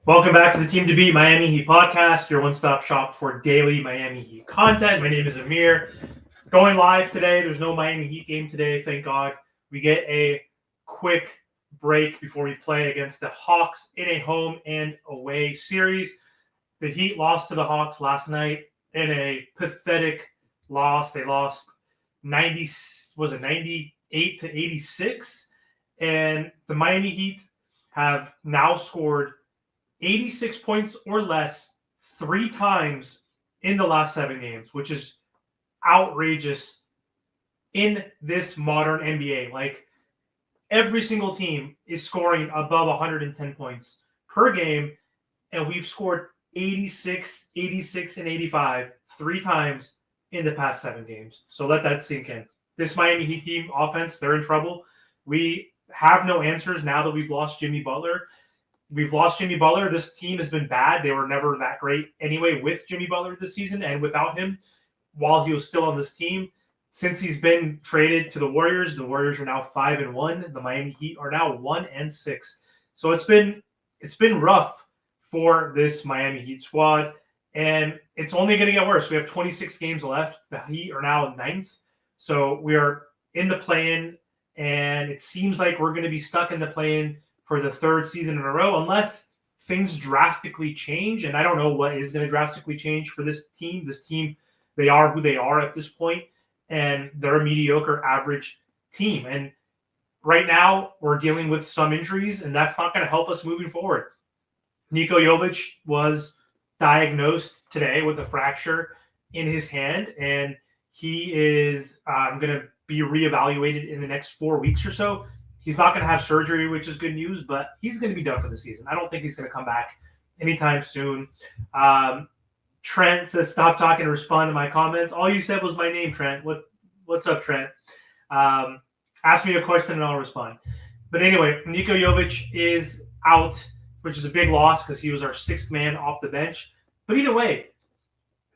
Welcome back to the Team to Beat Miami Heat podcast, your one-stop shop for daily Miami Heat content. My name is Amir. Going live today. There's no Miami Heat game today, thank God. We get a quick break before we play against the Hawks in a home and away series. The Heat lost to the Hawks last night in a pathetic loss. They lost 98 to 86, and the Miami Heat have now scored 86 points or less 3 times in the last 7 games, which is outrageous in this modern NBA. Like, every single team is scoring above 110 points per game, and we've scored 86, 86, and 85 3 times in the past 7 games. So let that sink in. This Miami Heat team offense, they're in trouble. We have no answers now that we've lost Jimmy Butler. This team has been bad. They were never that great anyway with Jimmy Butler this season and without him while he was still on this team. Since he's been traded to the Warriors are now 5-1. The Miami Heat are now 1-6. So it's been rough for this Miami Heat squad, and it's only going to get worse. We have 26 games left. The Heat are now 9th. So we are in the play-in, and it seems like we're going to be stuck in the play-in for the 3rd season in a row, unless things drastically change. And I don't know what is going to drastically change for this team. This team, they are who they are at this point, and they're a mediocre average team. And right now we're dealing with some injuries, and that's not going to help us moving forward. Nikola Jovic was diagnosed today with a fracture in his hand, and he is going to be reevaluated in the next 4 weeks or so. He's not going to have surgery, which is good news, but he's going to be done for the season. I don't think he's going to come back anytime soon. Trent says, stop talking and respond to my comments. All you said was my name, Trent. What's up, Trent? Ask me a question and I'll respond. But anyway, Nikola Jovic is out, which is a big loss because he was our 6th man off the bench. But either way,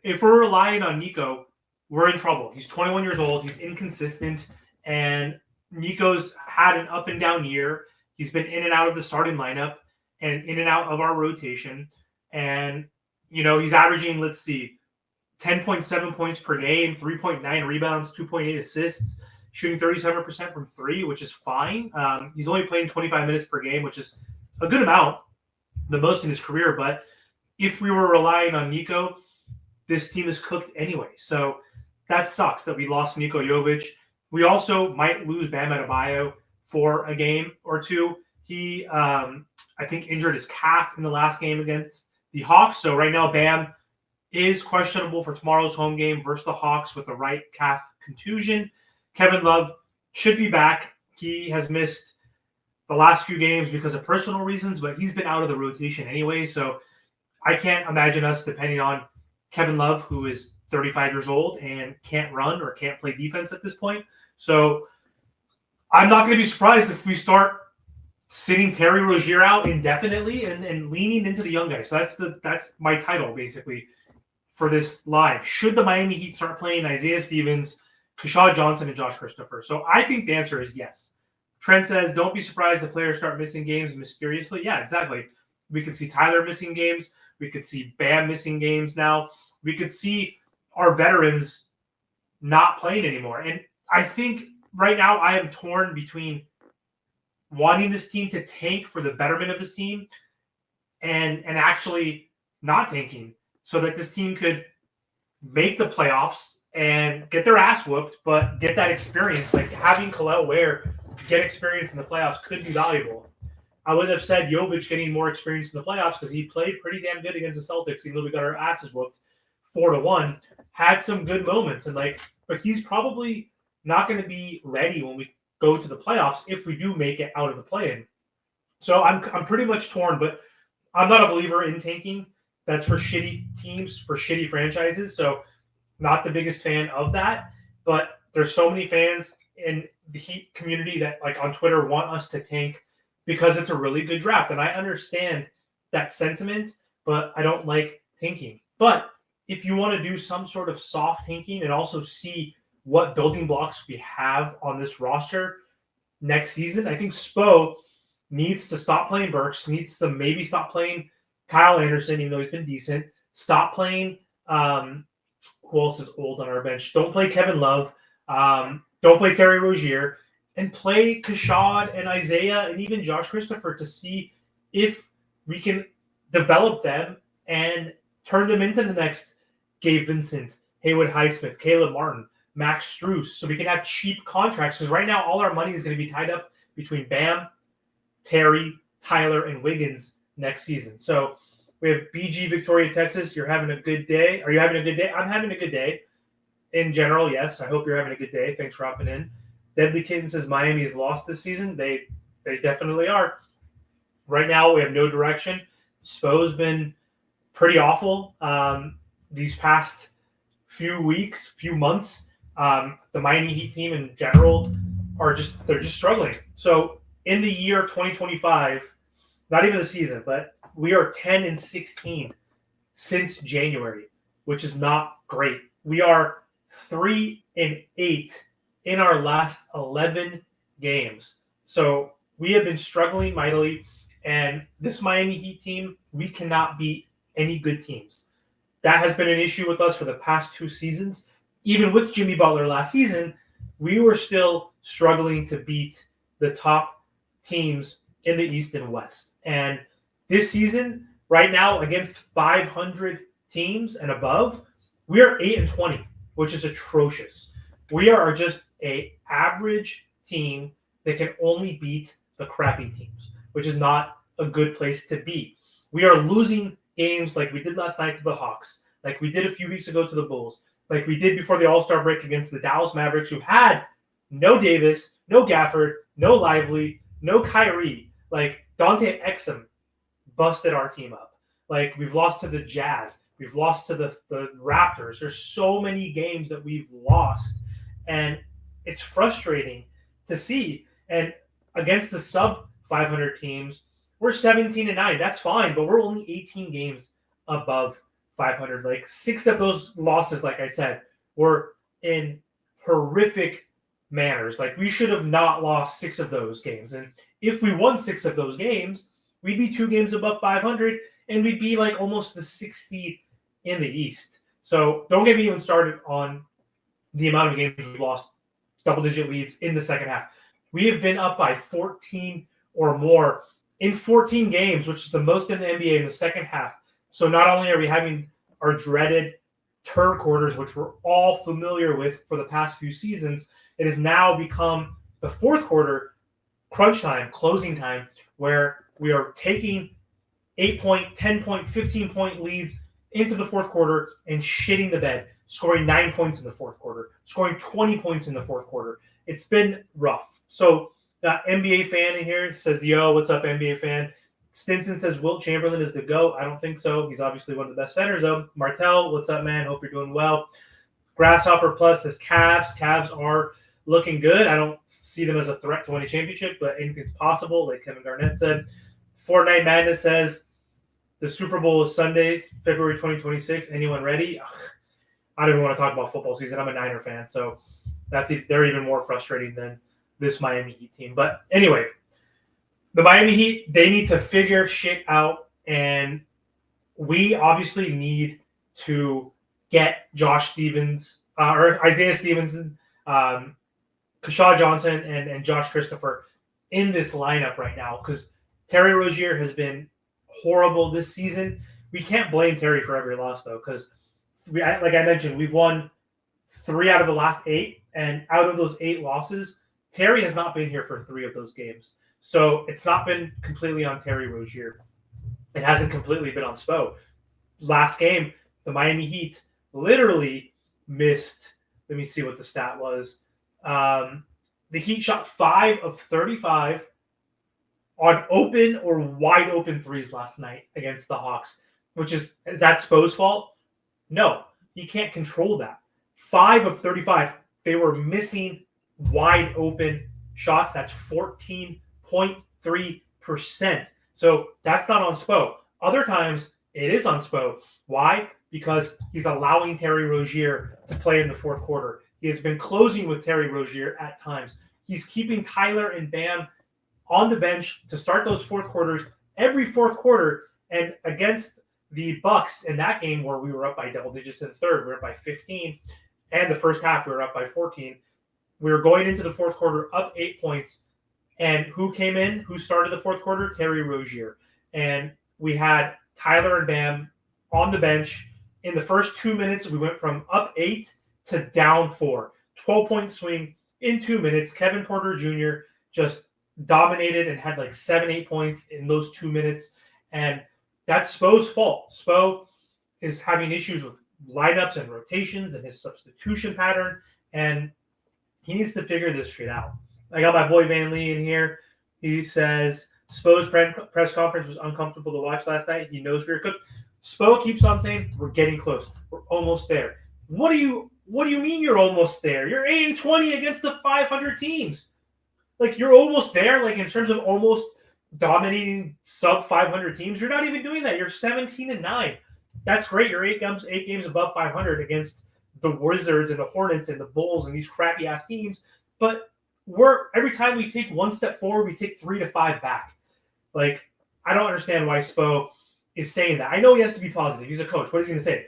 if we're relying on Nico, we're in trouble. He's 21 years old. He's inconsistent, and Nico's had an up and down year. He's been in and out of the starting lineup and in and out of our rotation. And, he's averaging, 10.7 points per game, 3.9 rebounds, 2.8 assists, shooting 37% from 3, which is fine. He's only playing 25 minutes per game, which is a good amount, the most in his career. But if we were relying on Nico, this team is cooked anyway. So that sucks that we lost Nikola Jovic. We also might lose Bam Adebayo for a game or two. He, I think, injured his calf in the last game against the Hawks. So right now, Bam is questionable for tomorrow's home game versus the Hawks with a right calf contusion. Kevin Love should be back. He has missed the last few games because of personal reasons, but he's been out of the rotation anyway. So I can't imagine us depending on Kevin Love, who is 35 years old and can't run or can't play defense at this point. So I'm not going to be surprised if we start sitting Terry Rozier out indefinitely and leaning into the young guys. So that's my title basically for this live. Should the Miami Heat start playing Isaiah Stevens, Keshad Johnson, and Josh Christopher? So I think the answer is yes. Trent says, don't be surprised if players start missing games mysteriously. Yeah, exactly. We could see Tyler missing games. We could see Bam missing games now. We could see our veterans not playing anymore. And I think right now I am torn between wanting this team to tank for the betterment of this team and actually not tanking so that this team could make the playoffs and get their ass whooped, but get that experience. Like having Kel'el Ware get experience in the playoffs could be valuable. I would have said Jovic getting more experience in the playoffs because he played pretty damn good against the Celtics, even though we got our asses whooped 4-1, had some good moments. But he's probably not going to be ready when we go to the playoffs if we do make it out of the play-in. So I'm pretty much torn, but I'm not a believer in tanking. That's for shitty teams, for shitty franchises. So not the biggest fan of that. But there's so many fans in the Heat community that, like on Twitter, want us to tank because it's a really good draft. And I understand that sentiment, but I don't like tanking. But if you want to do some sort of soft tanking and also see what building blocks we have on this roster next season, I think Spo needs to stop playing Burks, needs to maybe stop playing Kyle Anderson, even though he's been decent. Stop playing. Who else is old on our bench? Don't play Kevin Love. Don't play Terry Rozier. And play Kashad and Isaiah and even Josh Christopher to see if we can develop them and turn them into the next Gabe Vincent, Haywood Highsmith, Caleb Martin, Max Strus, so we can have cheap contracts. Because right now, all our money is going to be tied up between Bam, Terry, Tyler, and Wiggins next season. So we have BG Victoria, Texas. You're having a good day. Are you having a good day? I'm having a good day. In general, yes. I hope you're having a good day. Thanks for hopping in. Deadly Kitten says Miami is lost this season. They definitely are. Right now, we have no direction. Spo's been pretty awful these past few weeks, few months. The Miami Heat team in general they're just struggling. So in the year 2025, not even the season, but we are 10-16 since January, which is not great. We are 3-8 in our last 11 games. So we have been struggling mightily, and this Miami Heat team, we cannot beat any good teams. That has been an issue with us for the past 2 seasons. Even with Jimmy Butler last season, we were still struggling to beat the top teams in the East and West. And this season, right now, against 500 teams and above, we are 8-20, which is atrocious. We are just an average team that can only beat the crappy teams, which is not a good place to be. We are losing games like we did last night to the Hawks, like we did a few weeks ago to the Bulls, like we did before the All-Star break against the Dallas Mavericks, who had no Davis, no Gafford, no Lively, no Kyrie. Like Dante Exum busted our team up. Like we've lost to the Jazz. We've lost to the Raptors. There's so many games that we've lost. And it's frustrating to see. And against the sub 500 teams, we're 17-9. That's fine, but we're only 18 games above 500. Like 6 of those losses, like I said, were in horrific manners. Like we should have not lost 6 of those games. And if we won 6 of those games, we'd be 2 games above 500, and we'd be like almost the 60 in the East. So don't get me even started on the amount of games we've lost double-digit leads in the second half. We have been up by 14 or more in 14 games, which is the most in the NBA in the second half. So not only are we having our dreaded turn quarters, which we're all familiar with for the past few seasons, it has now become the fourth quarter crunch time, closing time, where we are taking 8-point, 10-point, 15-point leads into the fourth quarter and shitting the bed, scoring 9 points in the fourth quarter, scoring 20 points in the fourth quarter. It's been rough. So the NBA fan in here says, yo, what's up, NBA fan? Stinson says Wilt Chamberlain is the GOAT. I don't think so. He's obviously one of the best centers, though. Martel, what's up, man? Hope you're doing well. Grasshopper Plus says Cavs. Cavs are looking good. I don't see them as a threat to win a championship, but anything's possible, like Kevin Garnett said. Fortnite Madness says the Super Bowl is Sundays, February 2026. Anyone ready? Ugh, I don't even want to talk about football season. I'm a Niner fan, so they're even more frustrating than this Miami Heat team. But anyway, the Miami Heat, they need to figure shit out, and we obviously need to get Josh Stevens or Isaiah Stevenson, Kashad Johnson, and Josh Christopher in this lineup right now, because Terry Rozier has been horrible this season. We can't blame Terry for every loss, though, because, like I mentioned, we've won 3 out of the last 8, and out of those 8 losses, Terry has not been here for 3 of those games. So it's not been completely on Terry Rozier. It hasn't completely been on Spo. Last game, the Miami Heat literally missed. Let me see what the stat was. The Heat shot 5 of 35 on open or wide open threes last night against the Hawks, is that Spo's fault? No, he can't control that. 5 of 35. They were missing wide open shots. That's 14.3%. So that's not on Spo. Other times it is on Spo. Why? Because he's allowing Terry Rozier to play in the fourth quarter. He has been closing with Terry Rozier at times. He's keeping Tyler and Bam on the bench to start those fourth quarters every fourth quarter, And against the Bucks in that game where we were up by double digits in the third, we were up by 15, and the first half we were up by 14. We were going into the fourth quarter up 8 points, and who came in? Who started the fourth quarter? Terry Rozier. And we had Tyler and Bam on the bench. In the first 2 minutes, we went from up 8 to down 4. 12-point swing in 2 minutes. Kevin Porter Jr. just dominated and had like 7-8 points in those 2 minutes. And that's Spo's fault. Spo is having issues with lineups and rotations and his substitution pattern, and he needs to figure this shit out. I got my boy Van Lee in here. He says Spo's press conference was uncomfortable to watch last night. He knows we're cooked. Spo keeps on saying we're getting close. We're almost there. What do you mean you're almost there? You're 8-20 against the 500 teams. Like, you're almost there, like in terms of almost dominating sub 500 teams. You're not even doing that. You're 17-9. That's great. You're 8 games above 500 against the Wizards and the Hornets and the Bulls and these crappy ass teams. But every time we take one step forward, we take 3 to 5 back. Like, I don't understand why Spo is saying that. I know he has to be positive. He's a coach. What is he going to say?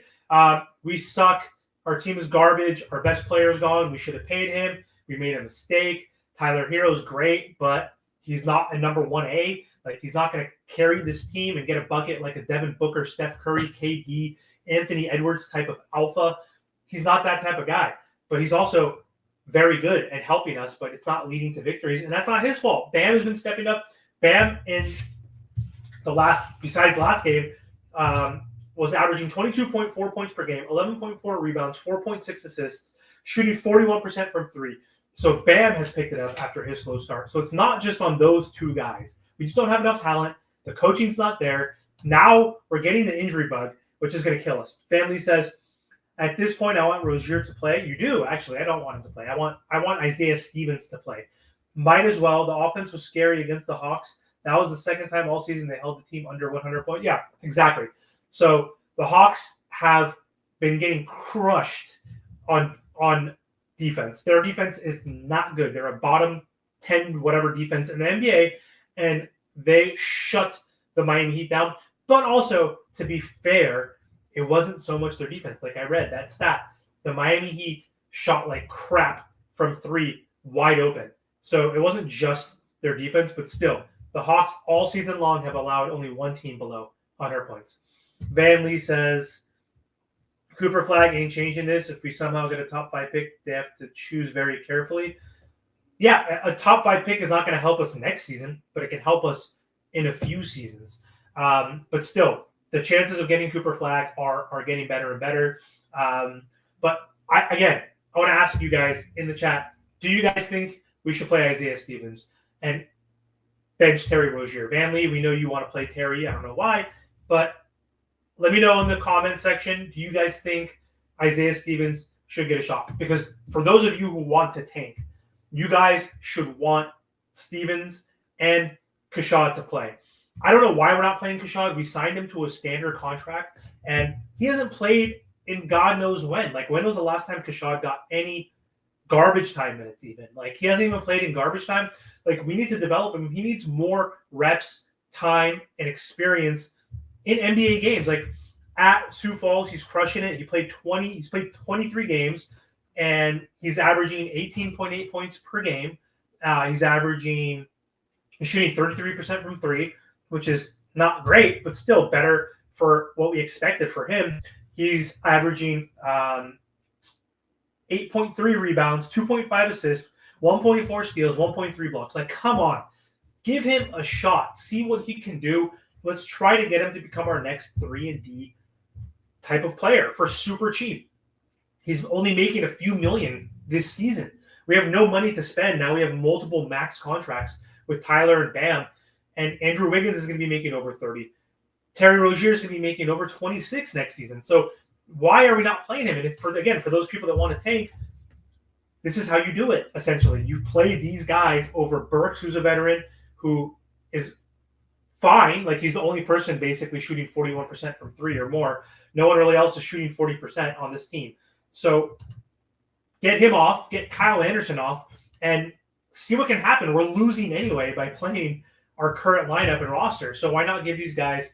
We suck. Our team is garbage. Our best player is gone. We should have paid him. We made a mistake. Tyler Hero's great, but he's not a number 1A. Like, he's not going to carry this team and get a bucket like a Devin Booker, Steph Curry, KD, Anthony Edwards type of alpha. He's not that type of guy. But he's also very good at helping us, but it's not leading to victories, and that's not his fault. Bam has been stepping up. Bam besides the last game, was averaging 22.4 points per game, 11.4 rebounds, 4.6 assists, shooting 41% from three. So Bam has picked it up after his slow start. So it's not just on those two guys. We just don't have enough talent. The coaching's not there. Now we're getting the injury bug, which is going to kill us. Family says, at this point, I want Rozier to play. You do, actually. I don't want him to play. I want Isaiah Stevens to play. Might as well. The offense was scary against the Hawks. That was the second time all season they held the team under 100 points. Yeah, exactly. So the Hawks have been getting crushed on defense. Their defense is not good. They're a bottom 10 whatever defense in the NBA, and they shut the Miami Heat down. But also, to be fair, it wasn't so much their defense. Like I read that stat, the Miami Heat shot like crap from three wide open. So it wasn't just their defense, but still, the Hawks all season long have allowed only one team below 100 points. Van Lee says, Cooper Flag ain't changing this. If we somehow get a top 5 pick, they have to choose very carefully. Yeah, a top 5 pick is not going to help us next season, but it can help us in a few seasons. But still, the chances of getting Cooper Flag are getting better and better. But I want to ask you guys in the chat, do you guys think we should play Isaiah Stevens and bench Terry Rozier? Van Lee, we know you want to play Terry. I don't know why, but let me know in the comment section, do you guys think Isaiah Stevens should get a shot? Because for those of you who want to tank, you guys should want Stevens and Keshad to play. I don't know why we're not playing Keshad. We signed him to a standard contract, and he hasn't played in God knows when. Like, when was the last time Keshad got any garbage time minutes even? Like, he hasn't even played in garbage time. Like, we need to develop him. He needs more reps, time, and experience in NBA games. Like, at Sioux Falls, he's crushing it. He's played 23 games, and he's averaging 18.8 points per game. He's shooting 33% from three, which is not great, but still better for what we expected for him. He's averaging 8.3 rebounds, 2.5 assists, 1.4 steals, 1.3 blocks. Like, come on. Give him a shot. See what he can do. Let's try to get him to become our next 3-and-D type of player for super cheap. He's only making a few million this season. We have no money to spend. Now we have multiple max contracts with Tyler and Bam. And Andrew Wiggins is going to be making over 30. Terry Rozier is going to be making over 26 next season. So why are we not playing him? And for those people that want to tank, this is how you do it, essentially. You play these guys over Burks, who's a veteran, who is fine. Like, he's the only person basically shooting 41% from three or more. No one really else is shooting 40% on this team. So get him off, get Kyle Anderson off, and see what can happen. We're losing anyway by playing our current lineup and roster. So why not give these guys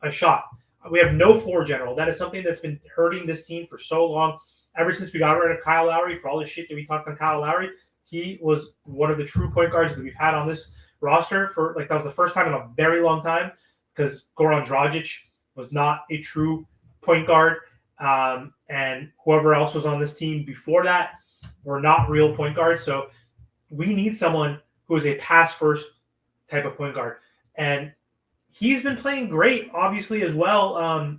a shot. We have no floor general. That is something that's been hurting this team for so long. Ever since we got rid of Kyle Lowry, for all the shit that we talked on Kyle Lowry, he was one of the true point guards that we've had on this roster for that was the first time in a very long time, because Goran Dragic was not a true point guard, and whoever else was on this team before that were not real point guards. So we need someone who is a pass first type of point guard, and he's been playing great, obviously, as well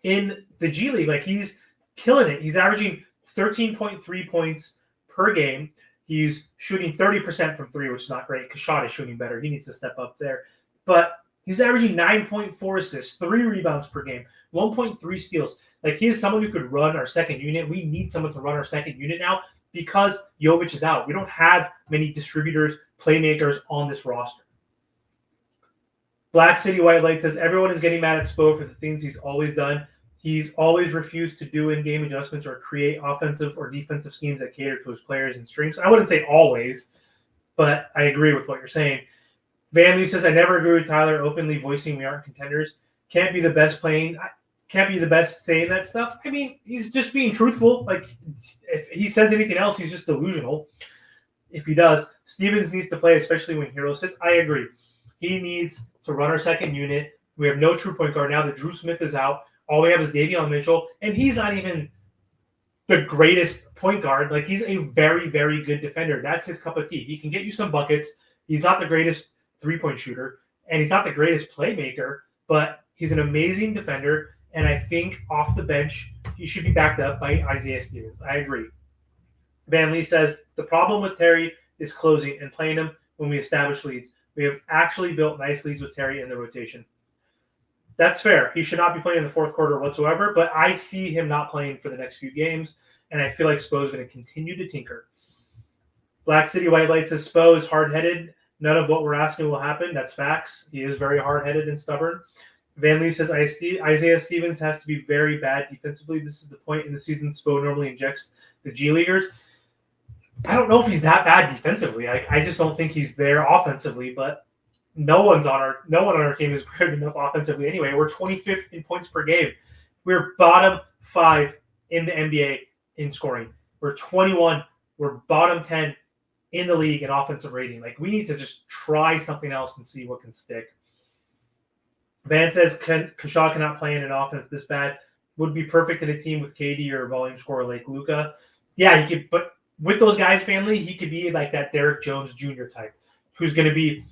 in the G League. Like, he's killing it. He's averaging 13.3 points per game. He's shooting 30% from three, which is not great. Kashad is shooting better. He needs to step up there. But he's averaging 9.4 assists, 3 rebounds per game, 1.3 steals. Like, he is someone who could run our second unit. We need someone to run our second unit now because Jovic is out. We don't have many distributors, playmakers on this roster. Black City White Light says, everyone is getting mad at Spo for the things he's always done. He's always refused to do in-game adjustments or create offensive or defensive schemes that cater to his players and strengths. I wouldn't say always, but I agree with what you're saying. Van Lee says, I never agree with Tyler openly voicing we aren't contenders. Can't be the best saying that stuff. I mean, he's just being truthful. Like, if he says anything else, he's just delusional. If he does, Stevens needs to play, especially when Hero sits. I agree. He needs to run our second unit. We have no true point guard now that Drew Smith is out. All we have is Davion Mitchell, and he's not even the greatest point guard. Like, he's a very, very good defender. That's his cup of tea. He can get you some buckets. He's not the greatest three-point shooter, and he's not the greatest playmaker, but he's an amazing defender, and I think off the bench, he should be backed up by Isaiah Stevens. I agree. Van Lee says, the problem with Terry is closing and playing him when we establish leads. We have actually built nice leads with Terry in the rotation. That's fair. He should not be playing in the fourth quarter whatsoever, but I see him not playing for the next few games, and I feel like Spo is going to continue to tinker. Black City White Light says, Spo is hard-headed. None of what we're asking will happen. That's facts. He is very hard-headed and stubborn. Van Lee says, Isaiah Stevens has to be very bad defensively. This is the point in the season Spo normally injects the G Leaguers. I don't know if he's that bad defensively. I just don't think he's there offensively, but no one on our team is good enough offensively anyway. We're 25th in points per game. We're bottom 5 in the NBA in scoring. We're 21. We're bottom 10 in the league in offensive rating. Like, we need to just try something else and see what can stick. Van says Kashad cannot play in an offense this bad. Would be perfect in a team with KD or a volume scorer like Luka. Yeah, he could, but with those guys' family, he could be like that Derrick Jones Jr. type, who's going to be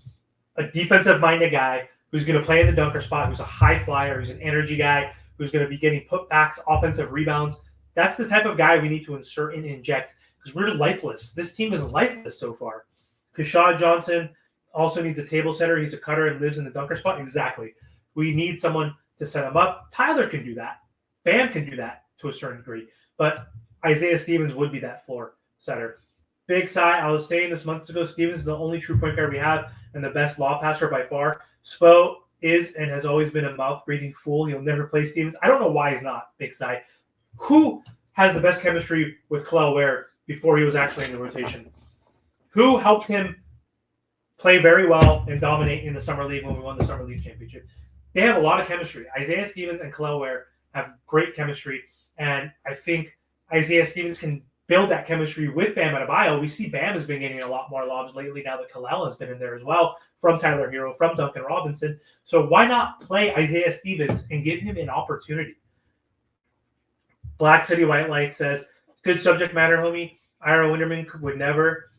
a defensive-minded guy, who's going to play in the dunker spot, who's a high flyer, who's an energy guy, who's going to be getting putbacks, offensive rebounds. That's the type of guy we need to insert and inject, because we're lifeless. This team is lifeless so far. Kashad Johnson also needs a table setter. He's a cutter and lives in the dunker spot. Exactly. We need someone to set him up. Tyler can do that. Bam can do that to a certain degree. But Isaiah Stevens would be that floor setter. Big Cy, I was saying this months ago, Stevens is the only true point guard we have and the best lob passer by far. Spo is and has always been a mouth-breathing fool. He'll never play Stevens. I don't know why he's not, Big Cy. Who has the best chemistry with Kel'el Ware before he was actually in the rotation? Who helped him play very well and dominate in the Summer League when we won the Summer League championship? They have a lot of chemistry. Isaiah Stevens and Kel'el Ware have great chemistry, and I think Isaiah Stevens can build that chemistry with Bam Adebayo. We see Bam has been getting a lot more lobs lately now that Kel'el has been in there as well, from Tyler Hero, from Duncan Robinson. So why not play Isaiah Stevens and give him an opportunity? Black City White Light says, good subject matter, homie. Ira Winderman would never.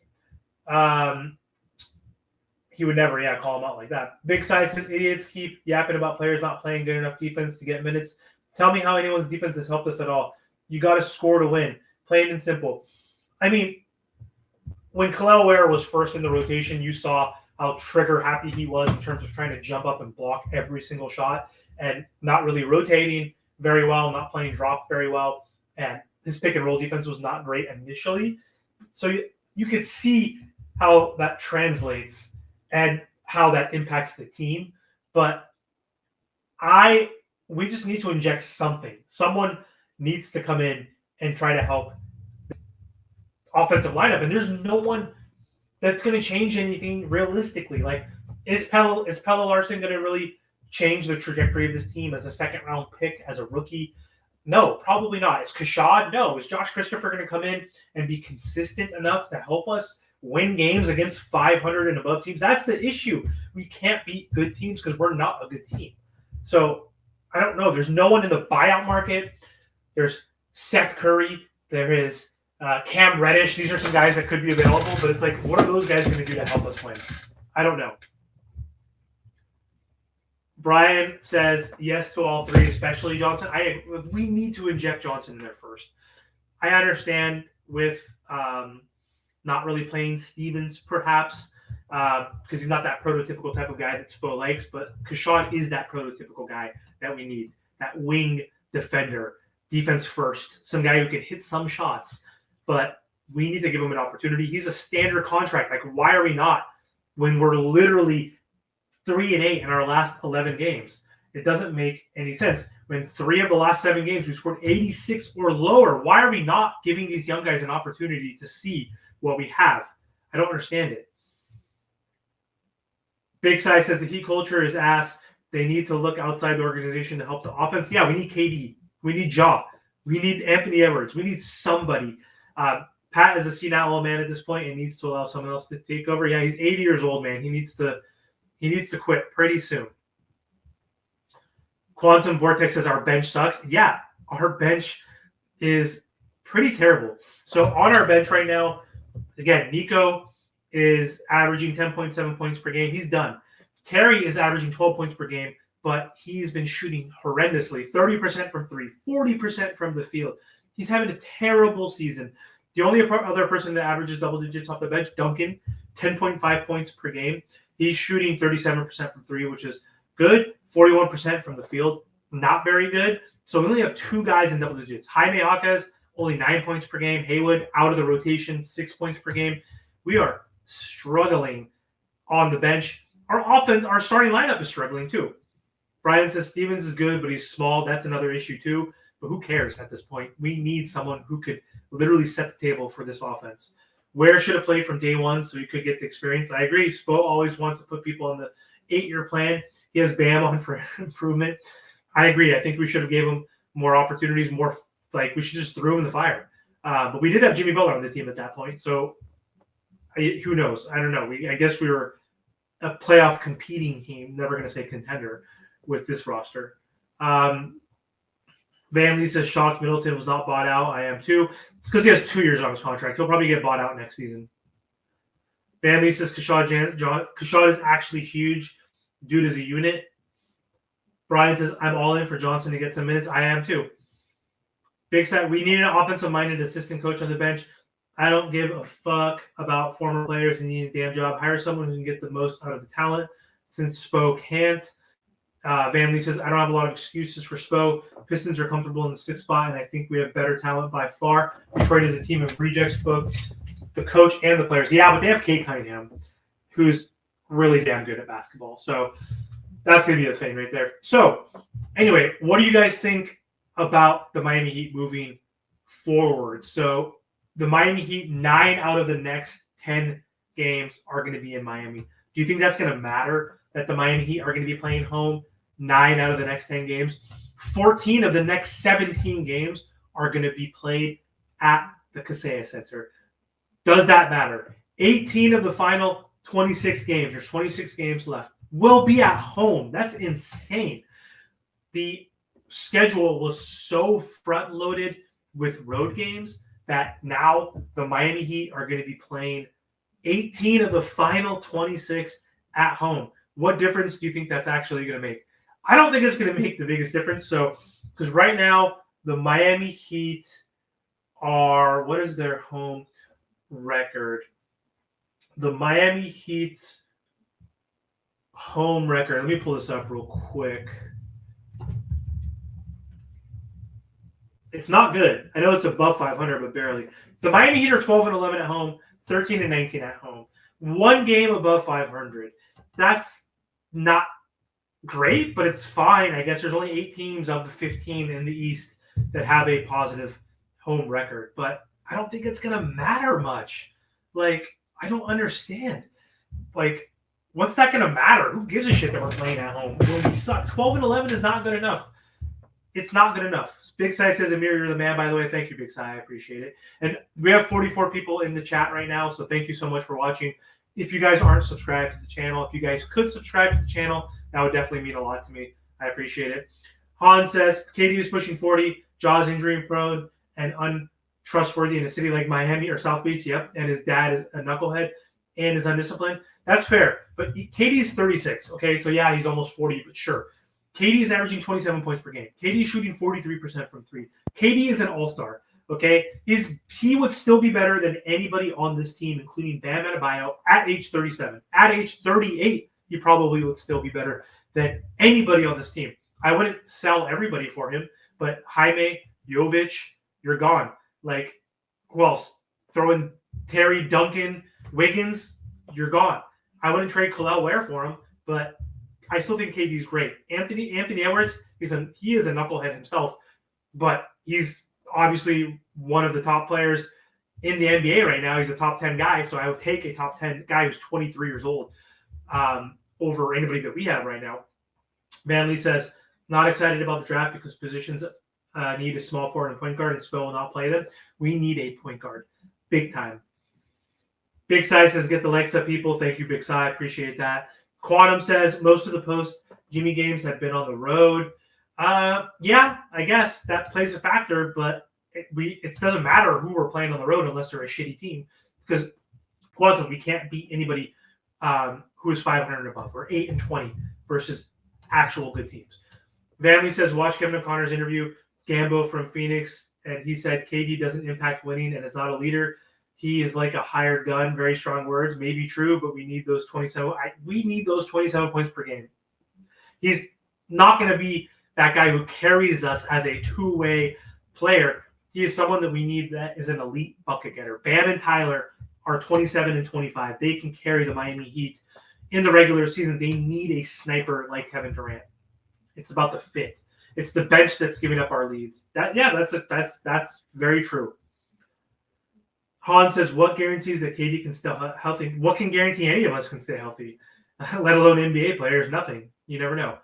He would never, call him out like that. Big Size says, idiots keep yapping about players not playing good enough defense to get minutes. Tell me how anyone's defense has helped us at all. You got to score to win. Plain and simple. I mean, when Kel'el Ware was first in the rotation, you saw how trigger happy he was in terms of trying to jump up and block every single shot and not really rotating very well, not playing drop very well. And his pick and roll defense was not great initially. So you could see how that translates and how that impacts the team. But we just need to inject something. Someone needs to come in and try to help offensive lineup. And there's no one that's going to change anything realistically. Like, is Pelle Larsson going to really change the trajectory of this team as a second-round pick, as a rookie? No, probably not. Is Kashad? No. Is Josh Christopher going to come in and be consistent enough to help us win games against 500 and above teams? That's the issue. We can't beat good teams because we're not a good team. So I don't know. There's no one in the buyout market. There's Seth Curry. There is Cam Reddish. These are some guys that could be available, but it's like, what are those guys going to do to help us win? I don't know. Brian says yes to all three, especially Johnson. We need to inject Johnson in there first. I understand with not really playing Stevens, perhaps, because he's not that prototypical type of guy that Spo likes, but Kashad is that prototypical guy that we need, that wing defender, defense first, some guy who can hit some shots, but we need to give him an opportunity. He's a standard contract. Like, why are we not when we're literally 3-8 in our last 11 games? It doesn't make any sense. When 3 of the last 7 games we scored 86 or lower, why are we not giving these young guys an opportunity to see what we have? I don't understand it. Big Size says the Heat culture is ass. They need to look outside the organization to help the offense. Yeah, we need KD. We need Ja. We need Anthony Edwards. We need somebody. Pat is a senile old man at this point and needs to allow someone else to take over. Yeah, he's 80 years old, man. He needs to quit pretty soon. Quantum Vortex says our bench sucks. Yeah, our bench is pretty terrible. So on our bench right now, again, Nico is averaging 10.7 points per game. He's done. Terry is averaging 12 points per game, but he's been shooting horrendously. 30% from 3, 40% from the field. He's having a terrible season. The only other person that averages double digits off the bench, Duncan, 10.5 points per game. He's shooting 37% from 3, which is good. 41% from the field, not very good. So we only have 2 guys in double digits. Jaime Jaquez, only 9 points per game. Haywood, out of the rotation, 6 points per game. We are struggling on the bench. Our offense, our starting lineup is struggling too. Brian says Stevens is good, but he's small. That's another issue too. But who cares at this point? We need someone who could literally set the table for this offense. Ware should have played from day one so he could get the experience. I agree. Spo always wants to put people on the 8-year plan. He has Bam on for improvement. I agree. I think we should have gave him more opportunities, more like we should just throw him in the fire. But we did have Jimmy Butler on the team at that point. So who knows? I don't know. I guess we were a playoff competing team, never going to say contender with this roster. Van Lee says shocked Middleton was not bought out. I am too. It's because he has 2 years on his contract. He'll probably get bought out next season. Van Lee says Kashad is actually huge. Dude is a unit. Brian says I'm all in for Johnson to get some minutes. I am too. Big Set, we need an offensive-minded assistant coach on the bench. I don't give a fuck about former players who need a damn job. Hire someone who can get the most out of the talent since Spo can't. Van Lee says, I don't have a lot of excuses for Spo. Pistons are comfortable in the 6th spot, and I think we have better talent by far. Detroit is a team of rejects, both the coach and the players. Yeah, but they have Cade Cunningham, who's really damn good at basketball. So that's going to be the thing right there. So anyway, what do you guys think about the Miami Heat moving forward? So the Miami Heat, 9 out of the next 10 games are going to be in Miami. Do you think that's going to matter that the Miami Heat are going to be playing home 9 out of the next 10 games? 14 of the next 17 games are going to be played at the Kaseya Center. Does that matter? 18 of the final 26 games, there's 26 games left, will be at home. That's insane. The schedule was so front-loaded with road games that now the Miami Heat are going to be playing 18 of the final 26 at home. What difference do you think that's actually going to make? I don't think it's going to make the biggest difference. So, because right now the Miami Heat are, what is their home record? The Miami Heat's home record. Let me pull this up real quick. It's not good. I know it's above 500, but barely. The Miami Heat are 12-11 at home, 13-19 at home. 1 game above 500. That's not great, but it's fine. I guess there's only 8 teams of the 15 in the East that have a positive home record, but I don't think it's going to matter much. Like, I don't understand. Like, what's that going to matter? Who gives a shit that we're playing at home when we suck? 12-11 is not good enough. It's not good enough. Big Sai says, Amir, you're the man, by the way. Thank you, Big Sai. I appreciate it. And we have 44 people in the chat right now, so thank you so much for watching. If you guys aren't subscribed to the channel, if you guys could subscribe to the channel, that would definitely mean a lot to me. I appreciate it. Han says, KD is pushing 40, Jaws injury prone, and untrustworthy in a city like Miami or South Beach. Yep. And his dad is a knucklehead and is undisciplined. That's fair. But KD's 36. Okay, so yeah, he's almost 40, but sure. KD is averaging 27 points per game. KD is shooting 43% from three. KD is an all-star. Okay, he would still be better than anybody on this team, including Bam Adebayo at age 37. At age 38, he probably would still be better than anybody on this team. I wouldn't sell everybody for him, but Jaime, Jovic, you're gone. Like, who else? Throw in Terry, Duncan, Wiggins, you're gone. I wouldn't trade Kel'el Ware for him, but I still think KD's great. Anthony Edwards, he is a knucklehead himself, but he's obviously one of the top players in the NBA right now. He's a top 10 guy, so I would take a top 10 guy who's 23 years old over anybody that we have right now. Manley says, not excited about the draft because positions need a small forward and point guard, and Spo will not play them. We need a point guard. Big time. Big Sai says, get the likes up, people. Thank you, Big Sai. Appreciate that. Quantum says, most of the post-Jimmy games have been on the road. Yeah, I guess that plays a factor, but it doesn't matter who we're playing on the road unless they're a shitty team. Because Quantum, we can't beat anybody who is 500 and above. We're 8-20 versus actual good teams. Vanley says, watch Kevin O'Connor's interview, Gambo from Phoenix, and he said KD doesn't impact winning and is not a leader. He is like a hired gun. Very strong words. Maybe true, but we need those 27. We need those 27 points per game. He's not going to be that guy who carries us as a two-way player. He is someone that we need that is an elite bucket getter. Bam and Tyler are 27 and 25. They can carry the Miami Heat in the regular season. They need a sniper like Kevin Durant. It's about the fit. It's the bench that's giving up our leads. That's very true. Han says, what guarantees that KD can stay healthy? What can guarantee any of us can stay healthy, let alone NBA players? Nothing. You never know.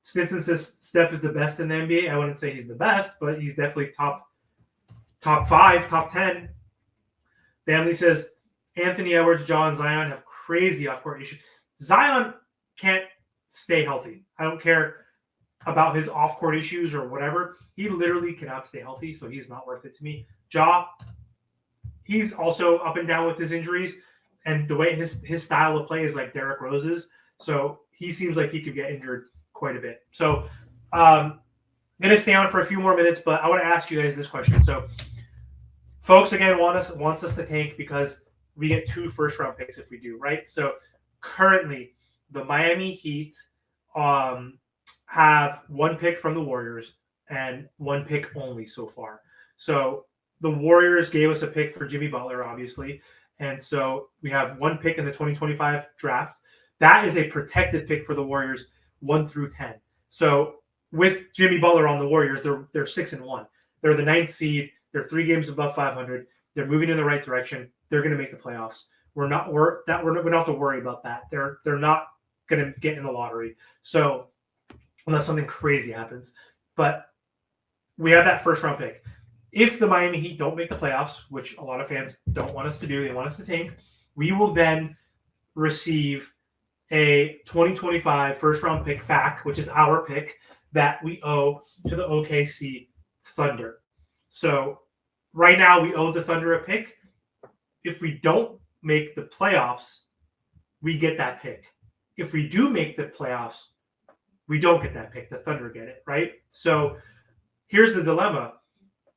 Stinson says Steph is the best in the NBA. I wouldn't say he's the best, but he's definitely top 5, top 10. Family says, Anthony Edwards, John, Zion have crazy off-court issues. Zion can't stay healthy. I don't care about his off-court issues or whatever. He literally cannot stay healthy, so he's not worth it to me. Ja, he's also up and down with his injuries, and the way his style of play is like Derrick Rose's, so he seems like he could get injured quite a bit. So I'm going to stay on for a few more minutes, but I want to ask you guys this question. So folks, again, wants us to tank because we get 2 first-round picks if we do, right? So currently, the Miami Heat have 1 pick from the Warriors and 1 pick only so far. So the Warriors gave us a pick for Jimmy Butler, obviously. And so we have 1 pick in the 2025 draft. That is a protected pick for the Warriors, 1 through 10. So with Jimmy Butler on the Warriors, they're 6-1. They're the 9th seed. They're 3 games above 500. They're moving in the right direction. They're going to make the playoffs. We don't have to worry about that. They're not going to get in the lottery. So unless something crazy happens, but we have that first round pick. If the Miami Heat don't make the playoffs, which a lot of fans don't want us to do, they want us to tank, we will then receive a 2025 first round pick back, which is our pick that we owe to the OKC Thunder. So right now we owe the Thunder a pick. If we don't make the playoffs, we get that pick. If we do make the playoffs, we don't get that pick. The Thunder get it, right? So here's the dilemma.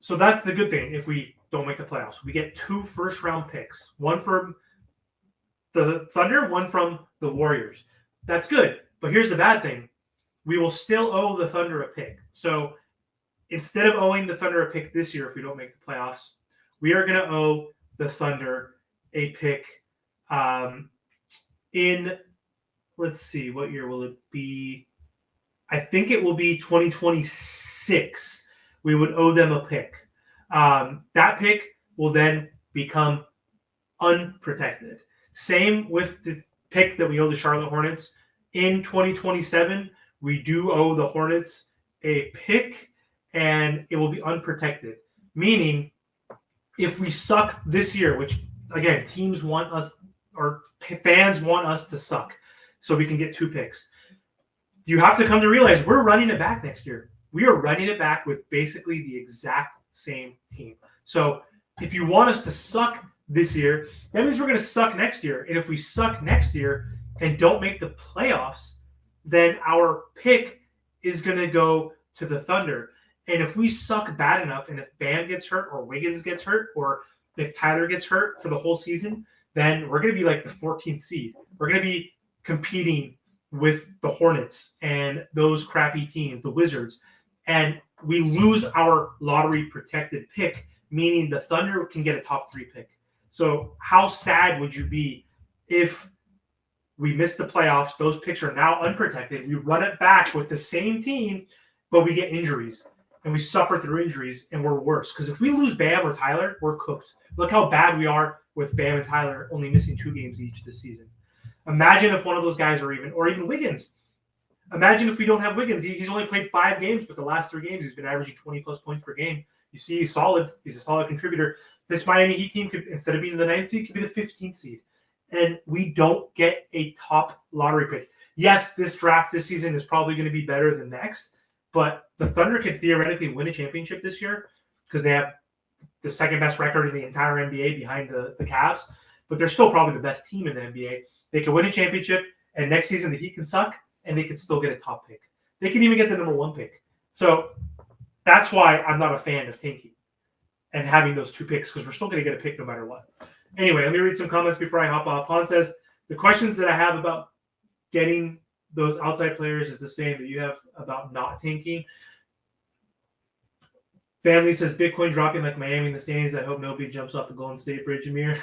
So that's the good thing. If we don't make the playoffs, we get 2 first-round picks. 1 from the Thunder, 1 from the Warriors. That's good. But here's the bad thing. We will still owe the Thunder a pick. So instead of owing the Thunder a pick this year if we don't make the playoffs, we are going to owe the Thunder a pick in, let's see, what year will it be? I think it will be 2026. We would owe them a pick. That pick will then become unprotected. Same with the pick that we owe the Charlotte Hornets. In 2027, we do owe the Hornets a pick, and it will be unprotected. Meaning, if we suck this year, which, again, teams want us, or fans want us to suck so we can get 2 picks, you have to come to realize we're running it back next year. We are running it back with basically the exact same team. So if you want us to suck this year, that means we're going to suck next year. And if we suck next year and don't make the playoffs, then our pick is going to go to the Thunder. And if we suck bad enough, and if Bam gets hurt or Wiggins gets hurt, or if Tyler gets hurt for the whole season, then we're going to be like the 14th seed. We're going to be competing with the Hornets and those crappy teams, the Wizards, and we lose our lottery protected pick, meaning the Thunder can get a top 3 pick. So how sad would you be if we miss the playoffs, those picks are now unprotected, we run it back with the same team, but we get injuries and we suffer through injuries and we're worse? Because if we lose Bam or Tyler, we're cooked. Look how bad we are with Bam and Tyler only missing 2 games each this season. Imagine if one of those guys or even Wiggins. Imagine if we don't have Wiggins. He's only played 5 games, but the last 3 games he's been averaging 20-plus points per game. You see he's solid. He's a solid contributor. This Miami Heat team could, instead of being the 9th seed, could be the 15th seed. And we don't get a top lottery pick. Yes, this draft this season is probably going to be better than next, but the Thunder could theoretically win a championship this year because they have the second best record in the entire NBA behind the Cavs, but they're still probably the best team in the NBA. They can win a championship, and next season the Heat can suck, and they can still get a top pick. They can even get the number 1 pick. So that's why I'm not a fan of tanking and having those 2 picks, because we're still going to get a pick no matter what. Anyway, let me read some comments before I hop off. Han says, the questions that I have about getting those outside players is the same that you have about not tanking. Family says, Bitcoin dropping like Miami in the standings. I hope nobody jumps off the Golden State Bridge, Amir.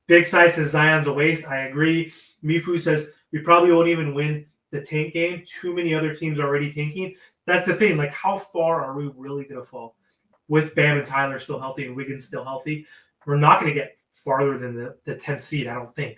Big Size says, Zion's a waste. I agree. Mifu says, we probably won't even win the tank game. Too many other teams already tanking. That's the thing. Like, how far are we really going to fall? With Bam and Tyler still healthy and Wiggins still healthy, we're not going to get farther than the 10th seed, I don't think.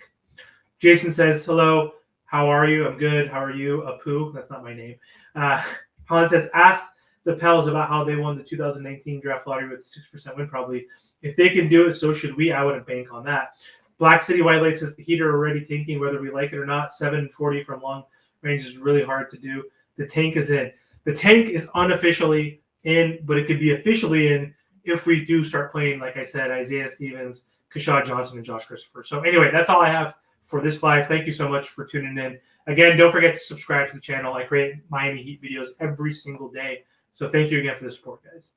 Jason says, hello, how are you? I'm good. How are you? Apu, that's not my name. Han says, asked the Pels about how they won the 2019 draft lottery with a 6% win probably. If they can do it, so should we. I wouldn't bank on that. Black City White Light says the Heat are already tanking, whether we like it or not. 7-40 from long range is really hard to do. The tank is in. The tank is unofficially in, but it could be officially in if we do start playing, like I said, Isaiah Stevens, Keshad Johnson, and Josh Christopher. So anyway, that's all I have for this live. Thank you so much for tuning in. Again, don't forget to subscribe to the channel. I create Miami Heat videos every single day. So thank you again for the support, guys.